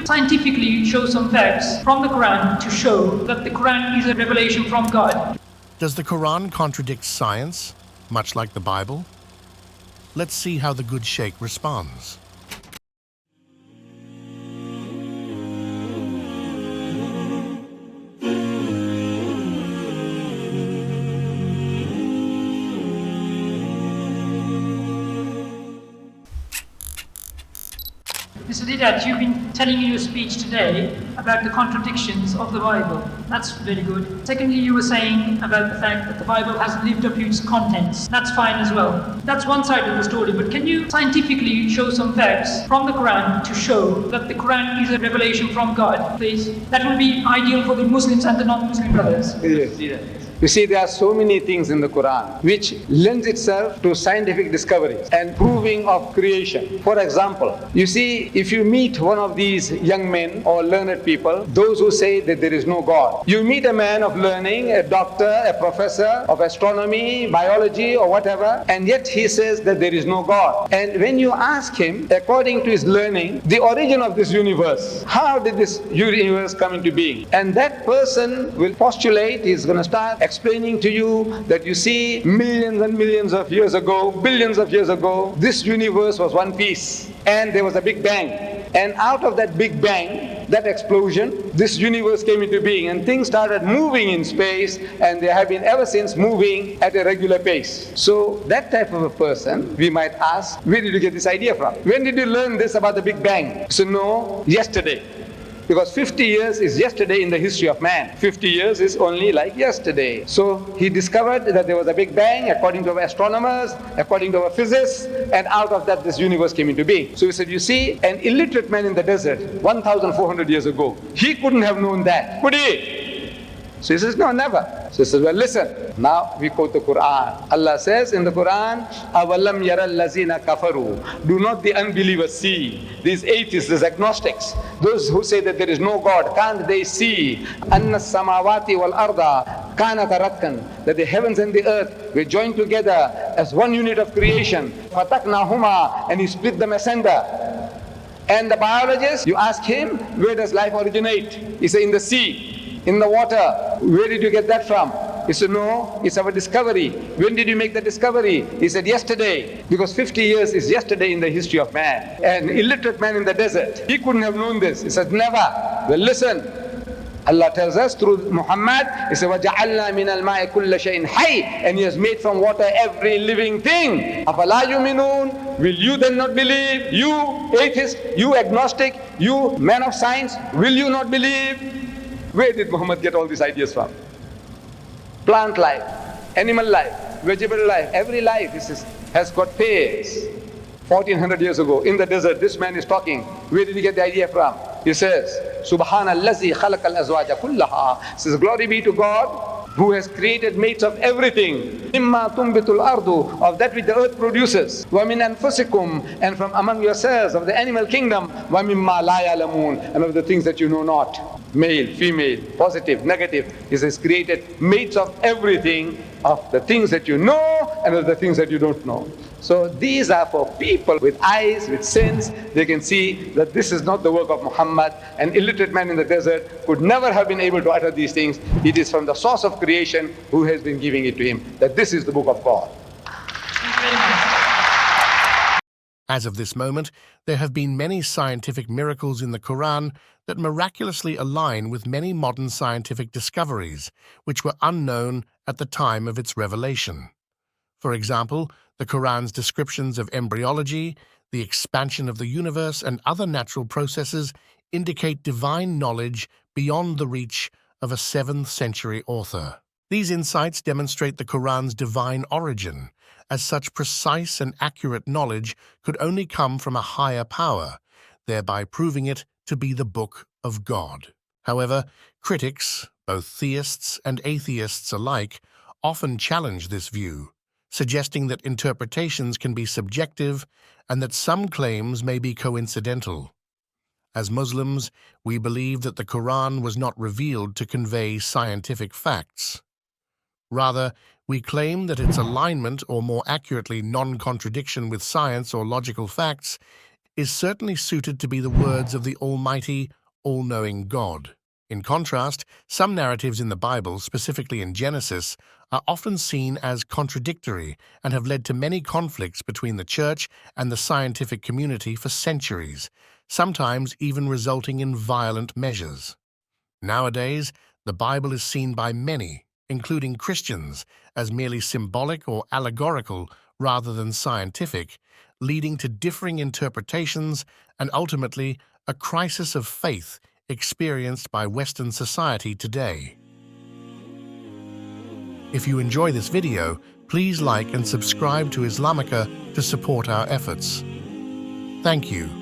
you scientifically show some facts from the Quran to show that the Quran is a revelation from God? Does the Quran contradict science, much like the Bible? Let's see how the good sheikh responds. Mr. Didat, you've been telling in your speech today about the contradictions of the Bible. That's very good. Secondly, you were saying about the fact that the Bible hasn't lived up to its contents. That's fine as well. That's one side of the story, but can you scientifically show some facts from the Quran to show that the Quran is a revelation from God, please? That would be ideal for the Muslims and the non-Muslim brothers. Yes. You see, there are so many things in the Quran which lends itself to scientific discoveries and proving of creation. For example, you see, if you meet one of these young men or learned people, those who say that there is no God, you meet a man of learning, a doctor, a professor of astronomy, biology or whatever, and yet he says that there is no God. And when you ask him, according to his learning, the origin of this universe, how did this universe come into being? And that person will postulate, he's going to start explaining to you that you see, millions and millions of years ago, billions of years ago, this universe was one piece and there was a big bang. And out of that big bang, that explosion, this universe came into being and things started moving in space, and they have been ever since moving at a regular pace. So that type of a person, we might ask, where did you get this idea from? When did you learn this about the Big Bang? So no, yesterday. Because 50 years is yesterday in the history of man. 50 years is only like yesterday. So he discovered that there was a Big Bang according to our astronomers, according to our physicists, and out of that this universe came into being. So he said, you see, an illiterate man in the desert 1,400 years ago, he couldn't have known that, could he? So he says, no, never. So he says, well, listen. Now we quote the Qur'an. Allah says in the Qur'an, أَوَلَمْ يَرَ الَّذِينَ كَفَرُوا. Do not the unbelievers see? These atheists, these agnostics, those who say that there is no God, can't they see? أَنَّ السَّمَاوَاتِ وَالْأَرْضَ كَانَتَ رَتْكًا. That the heavens and the earth were joined together as one unit of creation. فَتَقْنَاهُمَا. And he split them asunder. And the biologist, you ask him, where does life originate? He said, in the sea. In the water. Where did you get that from? He said, no, it's our discovery. When did you make the discovery? He said, yesterday. Because 50 years is yesterday in the history of man. An illiterate man in the desert, he couldn't have known this. He said, never. Well, listen. Allah tells us through Muhammad, He said, وَجَعَلْنَا مِنَ الْمَاءِ كُلَّ شَيْءٍ حَيٍّ. And He has made from water every living thing. أَفَلَا يُؤْمِنُونَ. Will you then not believe? You atheist, you agnostic, you man of science, will you not believe? Where did Muhammad get all these ideas from? Plant life, animal life, vegetable life, every life has got pairs. 1400 years ago in the desert, this man is talking. Where did he get the idea from? He says, Subhanallazi khalaqal azwaja kullaha. Says, glory be to God who has created mates of everything. Mimma tumbitul ardu, of that which the earth produces. Wa min anfusikum, and from among yourselves of the animal kingdom. Wa mimma la ya'lamun, and of the things that you know not. Male, female, positive, negative. He has created mates of everything, of the things that you know and of the things that you don't know. So these are for people with eyes, with sense. They can see that this is not the work of Muhammad. An illiterate man in the desert could never have been able to utter these things. It is from the source of creation who has been giving it to him, that this is the book of God. As of this moment, there have been many scientific miracles in the Quran that miraculously align with many modern scientific discoveries, which were unknown at the time of its revelation. For example, the Quran's descriptions of embryology, the expansion of the universe, and other natural processes indicate divine knowledge beyond the reach of a 7th century author. These insights demonstrate the Quran's divine origin, as such precise and accurate knowledge could only come from a higher power, thereby proving it to be the Book of God. However, critics, both theists and atheists alike, often challenge this view, suggesting that interpretations can be subjective and that some claims may be coincidental. As Muslims, we believe that the Quran was not revealed to convey scientific facts. Rather, we claim that its alignment, or more accurately, non-contradiction with science or logical facts, is certainly suited to be the words of the Almighty, all-knowing God. In contrast, some narratives in the Bible, specifically in Genesis, are often seen as contradictory and have led to many conflicts between the church and the scientific community for centuries, sometimes even resulting in violent measures. Nowadays, the Bible is seen by many, including Christians, as merely symbolic or allegorical rather than scientific, leading to differing interpretations and ultimately a crisis of faith experienced by Western society today. If you enjoy this video, please like and subscribe to Islamica to support our efforts. Thank you.